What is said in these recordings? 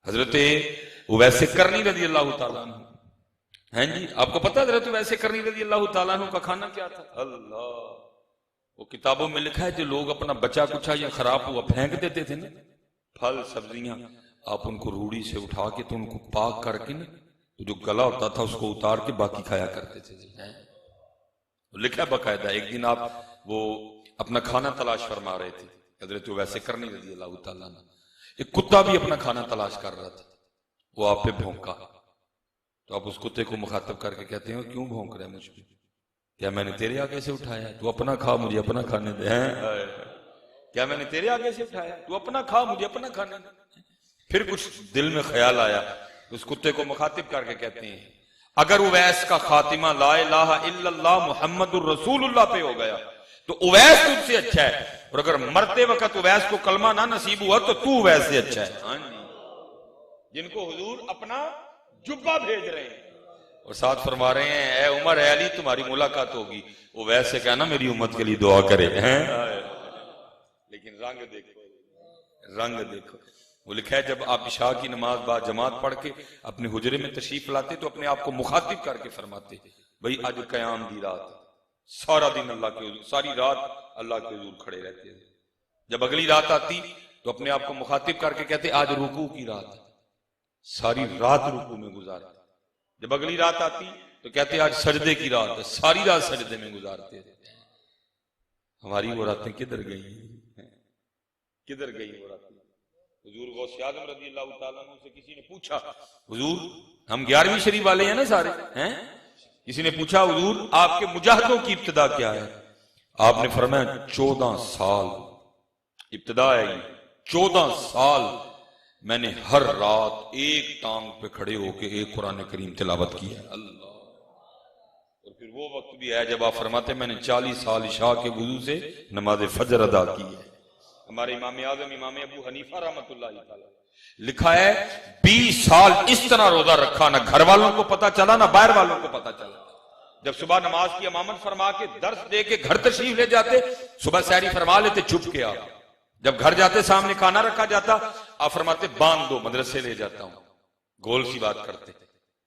حضرت اویس کرنی رضی اللہ تعالیٰ عنہ ہیں جی، آپ کو پتہ ہے حضرت اویس کرنی رضی اللہ تعالیٰ عنہ کا کھانا کیا تھا؟ اللہ، وہ کتابوں میں لکھا ہے جو لوگ اپنا بچا کچھا یا خراب ہوا پھینک دیتے تھے نا، پھل سبزیاں، آپ ان کو روڑی سے اٹھا کے تو ان کو پاک کر کے نا، تو جو گلا ہوتا تھا اس کو اتار کے باقی کھایا کرتے تھے۔ لکھا ہے باقاعدہ، ایک دن آپ وہ اپنا کھانا تلاش فرما رہے تھے حضرت اویس کرنی رضی اللہ تعالیٰ عنہ، ایک کتا بھی اپنا کھانا تلاش کر رہا تھا، وہ آپ پہ بھونکا تو آپ اس کتے کو مخاطب کر کے کہتے ہیں کیوں بھونک رہے ہیں مجھ پہ؟ کیا میں نے تیرے آگے سے اٹھایا ہے؟ تو اپنا کھا مجھے اپنا کھانے دے۔ کیا میں نے تیرے آگے سے اٹھایا ہے؟ تو اپنا کھا مجھے اپنا کھانے دے۔ پھر کچھ دل میں خیال آیا، اس کتے کو مخاطب کر کے کہتے ہیں اگر اویس کا خاتمہ لا الہ الا اللہ محمد الرسول اللہ پہ ہو گیا تو اویس تجھ سے اچھا ہے، اور اگر مرتے وقت اویس کو کلمہ نہ نصیب ہوا تو اویس سے اچھا ہے۔ جن کو حضور اپنا جبہ بھیج رہے ہیں اور ساتھ فرما رہے ہیں اے عمر اے علی تمہاری ملاقات ہوگی، اویس سے کہنا میری امت کے لیے دعا کرے۔ لیکن رنگ دیکھو، رنگ دیکھو۔ وہ لکھا ہے جب آپ عشاء کی نماز بعد جماعت پڑھ کے اپنے حجرے میں تشریف لاتے تو اپنے آپ کو مخاطب کر کے فرماتے بھئی آج قیام دی رات، سارا دن اللہ کے حضور، ساری رات اللہ کے حضور کھڑے رہتے ہیں۔ جب اگلی رات آتی تو اپنے آپ کو مخاطب کر کے کہتے آج رکوع کی رات، ساری رات رکوع میں گزارتے۔ جب اگلی رات آتی تو کہتے آج سجدے کی رات ہے، ساری رات سجدے میں گزارتے۔ ہماری وہ راتیں کدھر گئی ہیں؟ کدھر گئی وہ راتیں؟ حضور غوث اعظم رضی اللہ تعالیٰ عنہ سے کسی نے پوچھا حضور ہم 11ویں شریف والے ہیں نا سارے ہیں، کسی نے پوچھا حضور آپ کے مجاہدوں کی ابتدا کیا ہے؟ آپ نے فرمایا 14 سال ابتدا ہے، 14 سال میں نے ہر رات ایک ٹانگ پہ کھڑے ہو کے ایک قرآن کریم تلاوت کی ہے۔ اللہ، اور پھر وہ وقت بھی ہے جب آپ فرماتے میں نے 40 سال عشاء کے وضو سے نماز فجر ادا کی ہے۔ ہمارے امام اعظم امام ابو حنیفہ رحمۃ اللہ تعالی لکھا ہے 20 سال اس طرح روزہ رکھا نہ گھر والوں کو پتا چلا نہ باہر والوں کو پتا چلا۔ جب صبح نماز کی امامت فرما کے درس دے کے گھر تشریف لے جاتے، صبح سحری فرما لیتے چھپ کے آپ، جب گھر جاتے سامنے کھانا رکھا جاتا آپ فرماتے باندھ دو مدرسے لے جاتا ہوں، گول سی بات کرتے،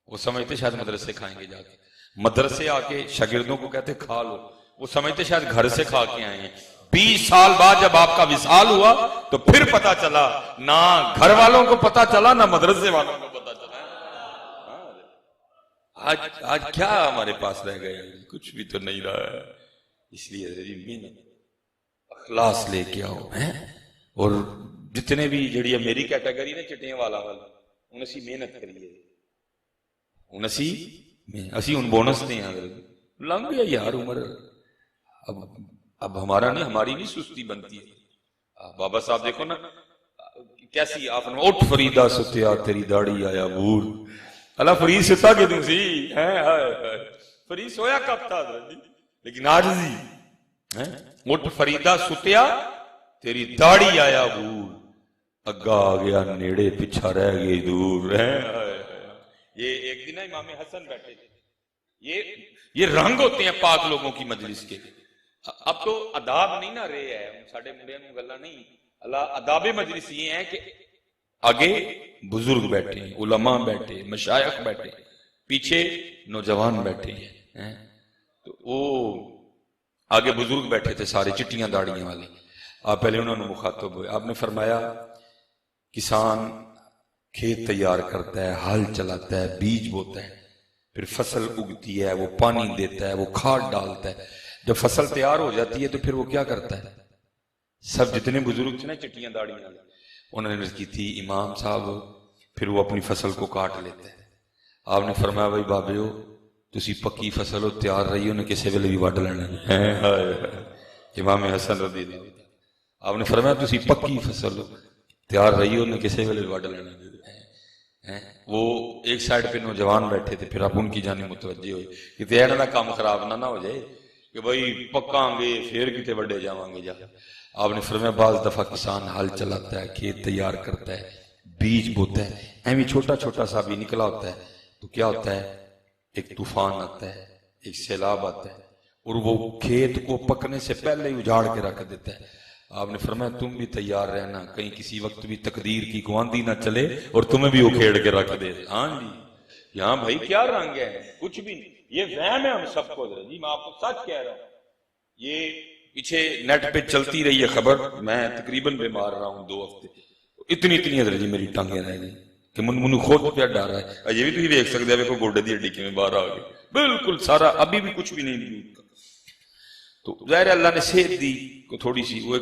وہ سمجھتے شاید مدرسے کھائیں گے جا کے، مدرسے آ کے شاگردوں کو کہتے کھا لو، وہ سمجھتے شاید گھر سے کھا کے آئے ہیں۔ 20 سال بعد جب آپ کا وصال ہوا تو پھر پتا چلا نہ گھر والوں کو پتا چلا نہ مدرسے والوں کو پتا چلا۔ آج کیا ہمارے پاس رہ گئے؟ کچھ بھی تو نہیں رہا ہے۔ اس لیے محنت اخلاص لے کے آؤ ہیں، اور جتنے بھی جڑی میری کیٹیگری نے چٹیاں والا ان اسی محنت کریے، ان اسی ان بونس دے ہیں لنگ گیا یار عمر، اب ہمارا نہیں، ہماری نہیں سستی بنتی ہے۔ بابا صاحب دیکھو نا کیسی آپ نے اٹھ فریدہ ستیا تیری داڑھی آیا بھول، اللہ فرید ستا کے تم سی فرید سویا کب تھا لیکن آج جی اٹھ فریدہ ستیا تیری داڑھی آیا بھول، اگا آ گیا نیڑے پیچھا رہ گئی دور۔ یہ ایک دن امام حسن بیٹھے تھے، یہ رنگ ہوتے ہیں پاک لوگوں کی مجلس کے۔ اب تو اداب نہیں نہ رہے ہے ساڑھے منڈے نو گلا نہیں، اللہ اداب مجلس یہ ہیں کہ آگے بزرگ بیٹھے ہیں، علماء بیٹھے، مشائخ بیٹھے، پیچھے نوجوان بیٹھے ہیں، تو وہ آگے بزرگ بیٹھے تھے سارے چٹیاں داڑیاں والے، آپ پہلے انہوں نے مخاطب ہوئے، آپ نے فرمایا کسان کھیت تیار کرتا ہے، ہل چلاتا ہے، بیج بوتا ہے، پھر فصل اگتی ہے، وہ پانی دیتا ہے، وہ کھاد ڈالتا ہے، جب فصل تیار ہو جاتی ہے تو پھر وہ کیا کرتا ہے؟ سب جتنے بزرگ تھے نا چٹیاں داڑیاں والے، انہوں نے عرض کی تھی امام صاحب پھر وہ اپنی فصل کو کاٹ لیتے ہیں۔ آپ نے فرمایا بھائی بابیو تسی پکی فصل ہو تیار رہی انہیں کسی ویلے بھی وڈ لینا ہے۔ امام حسن رضی اللہ عنہ آپ نے فرمایا تسی پکی فصل ہو تیار رہی انہیں کسی ویلے بھی وڈ لینا ہے۔ وہ ایک سائڈ پہ نوجوان بیٹھے تھے، پھر آپ ان کی جانب متوجہ ہوئے کہ تیرا نہ کام خراب نہ ہو جائے کہ بھائی پکاں گے پھر کتے بڑے جاواں گے جا۔ آپ نے فرمایا بعض دفعہ کسان ہل چلاتا ہے، کھیت تیار کرتا ہے، بیج بوتا ہے، ایویں چھوٹا چھوٹا سا بھی نکلا ہوتا ہے تو کیا ہوتا ہے؟ ایک طوفان آتا ہے، ایک سیلاب آتا ہے اور وہ کھیت کو پکنے سے پہلے ہی اجاڑ کے رکھ دیتا ہے۔ آپ نے فرمایا تم بھی تیار رہنا، کہیں کسی وقت بھی تقدیر کی گواندی نہ چلے اور تمہیں بھی اکھیڑ کے رکھ دے۔ ہاں جی یہاں بھائی کیا رنگ ہے، کچھ بھی نہیں، یہ وہم ہے ہم سب کو جی، میں آپ کو سچ کہہ رہا ہوں۔ یہ پیچھے نیٹ پہ چلتی رہی ہے خبر، میں تقریباً بیمار رہا ہوں 2 ہفتے، اتنی حضرت جی میری ٹانگیں رہ گئی کہ منو خود پہ ڈر رہا ہے۔ یہ بھی تھی دیکھ سکتے ہیں، گوڈے دی ہڈی میں باہر آ گئی بالکل سارا، ابھی بھی کچھ بھی نہیں۔ تو ظاہر اللہ نے صحت دی کو تھوڑی سی، وہ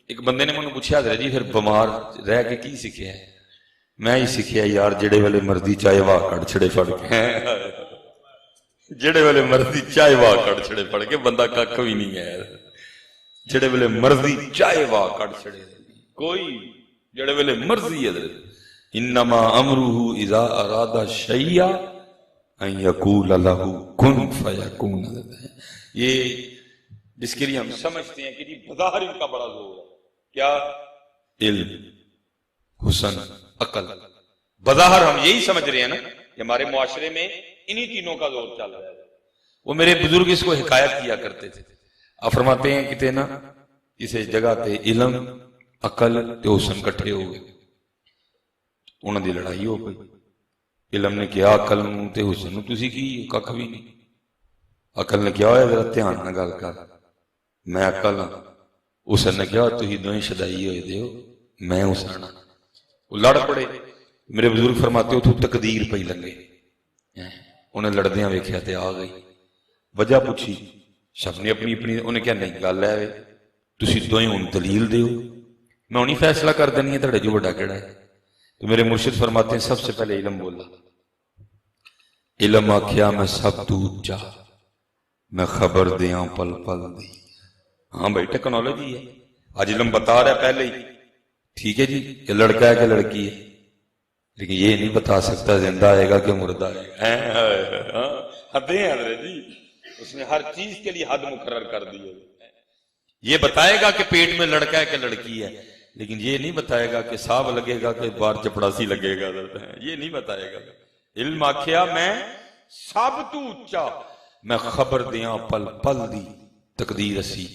ایک بندے نے مجھے پوچھا حضرت جی پھر بیمار رہ کے کی سیکھیا ہے؟ میں ہی سیکھیا یار جڑے والے مرضی چاہے واہ کڑ چھڑے پڑ کے، جڑے والے مرضی چاہے واہ کڑ چھڑے پڑ کے، بندہ کھ بھی نہیں ہے، جڑے والے مرضی چاہے واہ کڑ چھڑے کوئی، جڑے والے مرضی حضرت انما امرہ اذا اراد شیئا ان یقول لہ کن فیکون۔ یہ جس کے لیے ہم سمجھتے ہیں کہ جی بظاہر ان کا بڑا زور ہے، کیا؟ علم، حسن، عقل۔ بظاہر ہم یہی سمجھ رہے ہیں نا کہ ہمارے معاشرے میں انہی تینوں کا زور چل رہا ہے۔ وہ میرے بزرگ اس کو حکایت کیا کرتے تھے، آپ فرماتے ہیں کہتے نا کسی جگہ تے علم، عقل تے حسن کٹھے ہو گئے، انہوں دی لڑائی ہو گئی۔ علم نے کیا عقل نوں تے حسن نوں تسی کی ککھ بھی نہیں۔ عقل نے کیا ہویا ذرا دھیان نہ گل کر، میں عقل ہاں۔ حسن نے کیا تسی دوئیں شدائی ہوئے دیو، میں حسن ہاں۔ وہ لڑ پڑے۔ میرے بزرگ فرماتے ہو تو تقدیر پہ لگے، انہیں لڑدیاں ویکھیا تے آ گئی، وجہ پوچھی، سب نے اپنی اپنی، انہیں کیا نہیں گل ہے تسی دوئیں ہن دلیل دیو، میں انہیں فیصلہ کر دینی ہے تہاڈے جو بڑا کیڑا ہے۔ تو میرے مرشد فرماتے ہیں سب سے پہلے علم بولا، علم آکھیا میں سب تو اونچا، میں خبر دیاں پل پل دی۔ ہاں بھائی ٹیکنالوجی ہے، آج علم بتا رہا ہے پہلے ہی، ٹھیک ہے جی یہ لڑکا ہے کہ لڑکی ہے، لیکن یہ نہیں بتا سکتا زندہ آئے گا کہ مردہ آئے گا۔ حدیں حضرت جی، اس نے ہر چیز کے لیے حد مقرر کر دی ہے۔ یہ بتائے گا کہ پیٹ میں لڑکا ہے کہ لڑکی ہے، لیکن یہ نہیں بتائے گا کہ سانپ لگے گا کہ بار چپڑاسی لگے گا، یہ نہیں بتائے گا۔ علم آکھیا میں سب تو اونچا، میں خبر دیاں پل پل دی، تقدیر اسی۔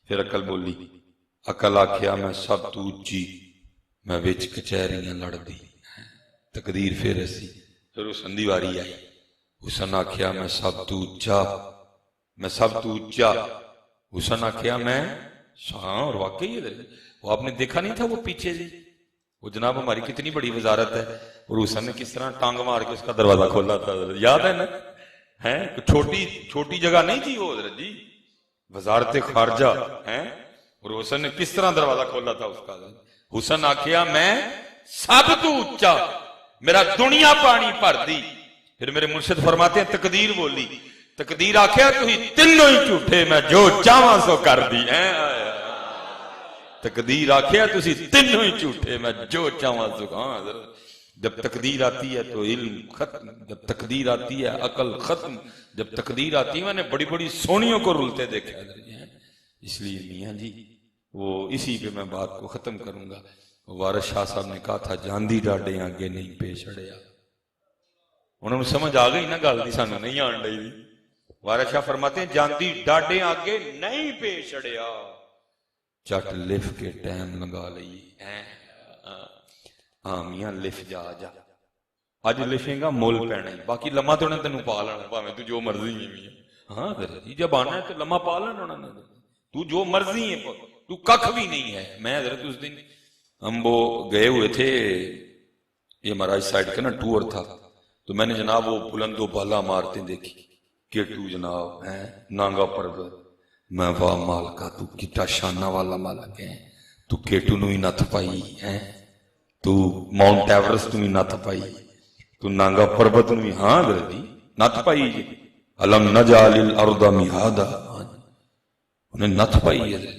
پھر عقل بولی، عقل آکھیا میں سب تو اونچی، میں وچ کچہریاں لڑ دی، تقدیر پھر اسی۔ پھر حسن دی واری آئی، حسن آکھیا میں سب تو اونچا، میں سب تو اونچا۔ حسن آکھیا میں، ہاں اور واقعی ہے، وہ آپ نے دیکھا نہیں تھا وہ پیچھے جی، وہ جناب ہماری کتنی بڑی وزارت ہے، اور حسن نے کس طرح ٹانگ مار کے اس کا دروازہ کھولا تھا، یاد ہے نا؟ چھوٹی جگہ نہیں تھی وہ حضرت جی، وزارت خارجہ ہیں، اور حسن نے کس طرح دروازہ کھولا تھا اس کا۔ حسن آکھیا میں سب تو اونچا، میرا دنیا پانی بھر دی۔ پھر میرے مرشد فرماتے ہیں تقدیر بولی، تقدیر آکھیا تو ہی تینوں ہی جھوٹے، میں جو چاہواں سو کر دی۔ تقدیر آکھیا تو ہی تینوں ہی جھوٹے، میں جو چاہواں سو۔ ہاں جب تقدیر آتی ہے تو علم ختم، جب تقدیر آتی ہے عقل ختم، جب تقدیر آتی ہے میں نے بڑی بڑی سونیوں کو رلتے دیکھا ہے۔ اس لیے میاں جی وہ اسی پہ میں بات کو ختم کروں گا۔ وارث شاہ صاحب نے کہا تھا جاندی ڈاڈے آگے نہیں پیش اڑیا، انہوں نے سمجھ آ گئی نا گل دی، سانوں نہیں آن ڈئی دی۔ وارث شاہ فرماتے ہیں جاندی ڈاڈے آگے نہیں پیش اڑیا، چٹ لف کے ٹائم لگا لئی۔ ہاں میاں لف جا جا، اج لفیں گا مول پینا ہی، باقی لمحہ تو انہیں تینوں پا لینا، پاویں تو جو مرضی ہے میاں۔ ہاں حضرت جب آنا ہے تو لمحہ پا لینا انہوں نے، تو جو مرضی ہے، تو ککھ بھی نہیں ہے۔ میں حضرت اس دن ہم وہ گئے ہوئے تھے، یہ ہمارا اس سائڈ کا نا ٹور تھا، تو میں نے جناب وہ بلند و بالا عمارتیں دیکھی، کیٹو جناب ہیں نانگا پربت، میں واہ مالکا تو کتا شانہ والا مالک ہے، تو کیٹو نو ہی نت پائی ہے، تو ماؤنٹ ایورسٹ نو ہی نت پائی، تو نانگا پربت نو ہی، ہاں دردی نت پائی جی، علم نجعل الارض مہادا، انہیں نت پائی ہے۔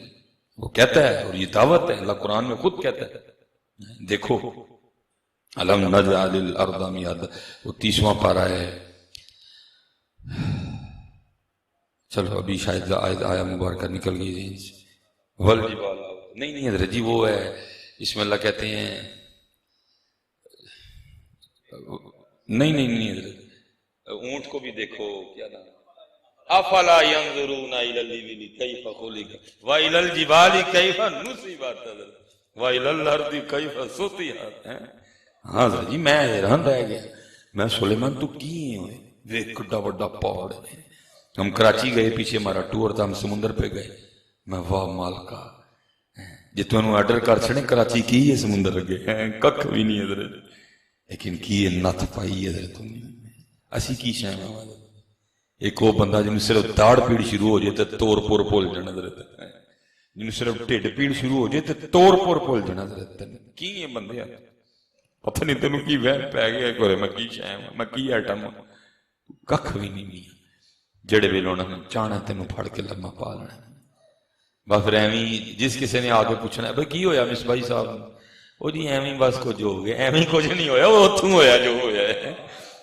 وہ کہتا ہے، اور یہ دعوت ہے، اللہ قرآن میں خود کہتا ہے، دیکھو علم نجعل الارض مہادا، وہ 30واں پارہ ہے۔ چلو ابھی شاید آیا مبارکہ نکل گئی دین سے، والجبال، نہیں حضرت جی وہ ہے، اس میں اللہ کہتے ہیں، نہیں حضرت، اونٹ کو بھی دیکھو، کیا نام، افلا ينظرون الى الابل كيف خلقت والى الجبال كيف نصبت والى الارض كيف سطحت. ہاں جی میں حیران رہ گیا. میں سلیمان تو کی ہوئے دیکھ کڈا بڑا پہاڑ ہے. ہم کراچی گئے, پیچھے ہمارا ٹور تھا, ہم سمندر پہ گئے. میں واہ مالکا جی تمہیں آرڈر کر چھڑے کراچی کی ہے سمندر اگے ککھ بھی نہیں حضرت, لیکن کی نت پائی حضرت اسی کی شایم. ایک وہ بندہ جنہوں صرف داڑ پیڑ شروع ہو جائے تو تور پور پول جانا حضرت, جنہوں صرف ٹھڈ پیڑ شروع ہو جائے تو تور پور پول جانا حضرت. کی یہ بندے پتہ نہیں تینوں کی وہم پہ گیا کہ میں کی شایم میں کی ایٹم ککھ بھی نہیں میاں. جڑے ویلے انہوں نے چاہنا تینوں پھڑ کے لمحہ پا لینا. بس پھر ایویں جس کسی نے آگے پوچھنا ہے بھائی کی ہویا مصباحی صاحب, وہ جی ایویں بس کچھ ہو گیا. ایویں کچھ نہیں ہویا, وہ اتھوں ہویا جو ہویا ہے,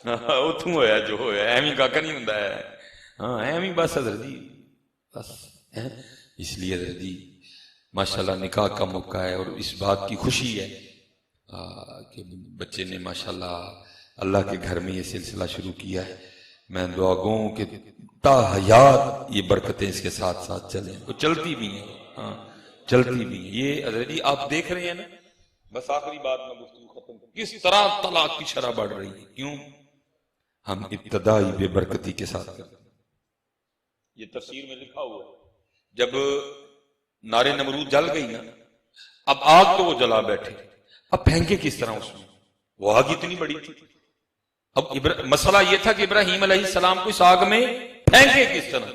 اتھوں ہویا جو ہویا ہے, ایویں کاکا نہیں ہوندا ہے. ہاں ایویں بس حضرت جی بس. اس لیے حضرت جی ماشاءاللہ نکاح کا موقع ہے اور اس بات کی خوشی ہے کہ بچے نے ماشاءاللہ اللہ کے گھر میں یہ سلسلہ شروع کیا ہے. میں دعا گوں کہ تا حیات یہ برکتیں اس کے ساتھ ساتھ چلیں, وہ چلتی بھی ہیں. ہاں چلتی بھی ہیں. یہ حضرت جی آپ دیکھ رہے ہیں نا, بس آخری بات میں گفتگو ختم, کس طرح طلاق کی شرح بڑھ رہی ہے. کیوں؟ ہم ابتدائی بے برکتی کے ساتھ کرتے ہیں. یہ تفسیر میں لکھا ہوا ہے جب نارے نمرود جل گئی نا, اب آگ تو وہ جلا بیٹھے, اب پھینکے کس طرح اس میں, وہ آگ اتنی بڑی تھی. اب مسئلہ یہ تھا کہ ابراہیم علیہ السلام کو اس آگ میں پھینکے کس طرح,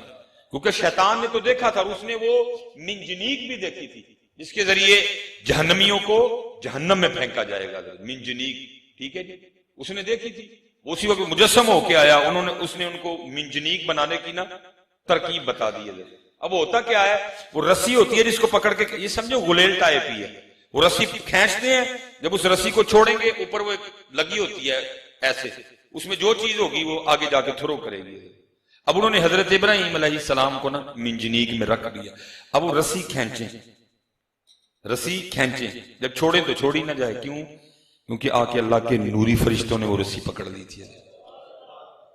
کیونکہ شیطان نے تو دیکھا تھا, اس نے وہ منجنیق بھی دیکھی تھی جس کے ذریعے جہنمیوں کو جہنم میں پھینکا جائے گا. منجنیق ٹھیک ہے جی, اس نے دیکھی تھی. اسی وقت مجسم ہو کے آیا, اس نے ان کو منجنیق بنانے کی نا ترکیب بتا دی ہے. اب ہوتا کیا ہے, وہ رسی ہوتی ہے جس کو پکڑ کے, یہ سمجھو غلیل ٹائپ ہی ہے, وہ رسی کھینچتے ہیں, جب اس رسی کو چھوڑیں گے اوپر وہ لگی ہوتی ہے ایسے, اس میں جو چیز ہوگی وہ آگے جا کے تھرو کرے گی. اب انہوں نے حضرت ابراہیم علیہ السلام کو نا منجنیق میں رکھ دیا. اب وہ رسی کھینچیں, جب چھوڑیں تو چھوڑی نہ جائے. کیوں؟ کیونکہ آ کے اللہ کے نوری فرشتوں نے وہ رسی پکڑ لی تھی.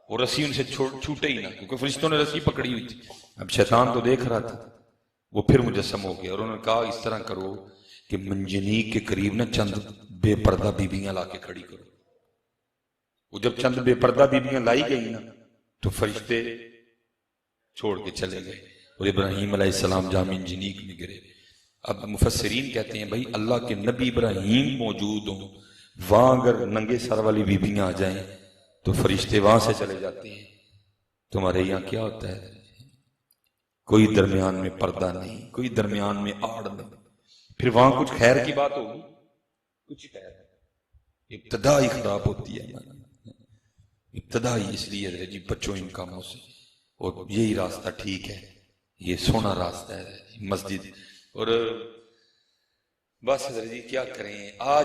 وہ رسی ان سے چھوٹے ہی نہ, کیونکہ فرشتوں نے رسی پکڑی ہوئی تھی. اب شیطان تو دیکھ رہا تھا, وہ پھر مجسم ہو گیا, اور انہوں نے کہا اس طرح کرو کہ منجنیق کے قریب نہ چند بے پردہ بیبیاں لا کے کھڑی کرو. وہ جب چند بے پردہ بیبیاں لائی گئی نا تو فرشتے چھوڑ کے چلے گئے, اور ابراہیم علیہ السلام جہاں منجنیق میں گرے. اب مفسرین کہتے ہیں بھائی اللہ کے نبی ابراہیم موجود ہوں, وہاں اگر ننگے سر والی بیبیاں آ جائیں تو فرشتے وہاں سے چلے جاتے ہیں. تمہارے یہاں کیا ہوتا ہے, کوئی درمیان میں پردہ نہیں, کوئی درمیان میں آڑ نہیں, پھر وہاں کچھ خیر کی بات ہوگی, کچھ خیر, ابتدا ہی خراب ہوتی ہے ابتدا ہی. اس لیے جی بچوں ان کاموں سے, اور یہی راستہ ٹھیک ہے, یہ سونا راستہ ہے مسجد. اور بس حضرت جی کیا کریں, آج